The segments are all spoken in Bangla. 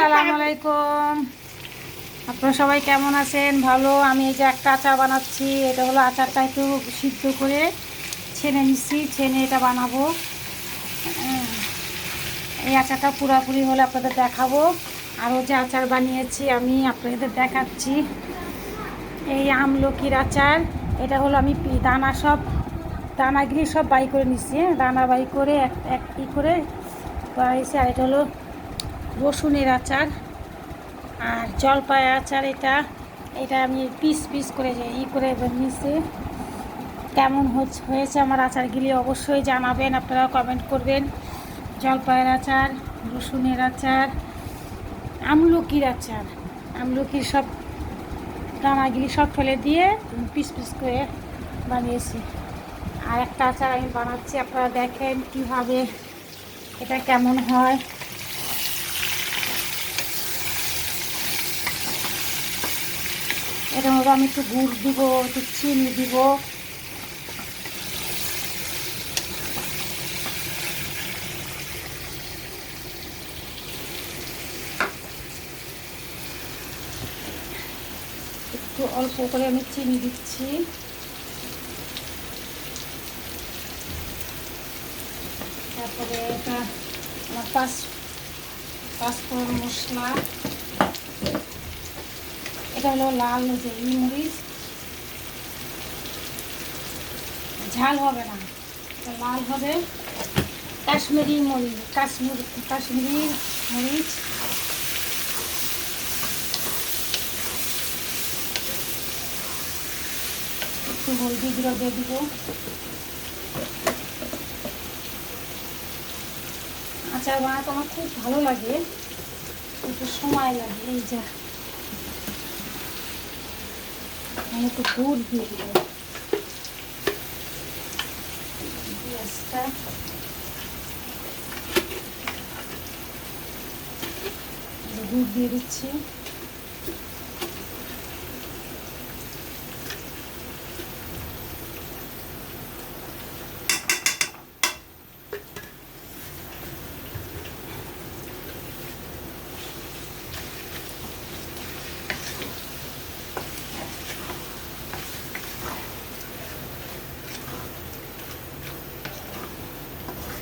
আসসালামু আলাইকুম। আপনারা সবাই কেমন আছেন? ভালো। আমি এই যে একটা আচার বানাচ্ছি। এটা হলো আচারটা একটু সিদ্ধ করে ছেনে নিচ্ছি, ছেনে এটা বানাবো। এই আচারটা পুরাপুরি হলে আপনাদের দেখাবো। আরও যে আচার বানিয়েছি আমি আপনাদের দেখাচ্ছি। এই আমলকির আচার, এটা হলো আমি দানাগুলি সব বাই করে নিচ্ছি। দানা বাই করে এক করে বানাইছি। আর এটা হলো রসুনের আচার আর জলপাই আচার। এটা আমি পিস পিস করে করে নিচ্ছি। কেমন হয়েছে আমার আচারগুলি অবশ্যই জানাবেন, আপনারা কমেন্ট করবেন। জলপাইয়ের আচার, রসুনের আচার, আমলকির আচার, আমলকির সব দানাগুলি সব ফেলে দিয়ে পিস পিস করে বানিয়েছি। আর একটা আচার আমি বানাচ্ছি, আপনারা দেখেন কিভাবে এটা কেমন হয়। এটার মধ্যে আমি একটু গুড় দিব, একটু চিনি দিব। একটু অল্প করে আমি চিনি দিচ্ছি। তারপরে এটা আমার পাঁচফোড়ন মশলা। এটা হলো লাল যে মরিচ, ঝাল হবে না, এটা লাল হবে। কাশ্মীরি মরিচ। একটু হলদি গুঁড়ো দিয়ে দিব। আচার বানাতে আমার খুব ভালো লাগে, একটু সময় লাগে। এই যা আমি একটু গুড় দিয়ে দিব। পেঁয়াজটা গুড় দিয়ে দিচ্ছি।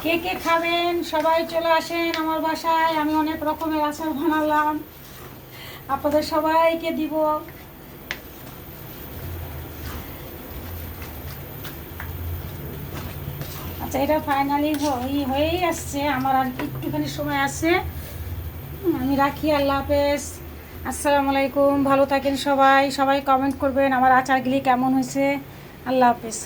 কে কে খাবেন সবাই চলে আসেন আমার বাসায়। আমি অনেক রকমের আচার বানালাম, আপনাদের সবাইকে দিব। আচ্ছা, এটা ফাইনালি হয়েই আসছে, আমার আর একটুখানি সময় আছে। আমি রাখি। আল্লাহ হাফেজ, আসসালামু আলাইকুম। ভালো থাকেন সবাই, সবাই কমেন্ট করবেন আমার আচারগুলি কেমন হয়েছে। আল্লাহ হাফেজ।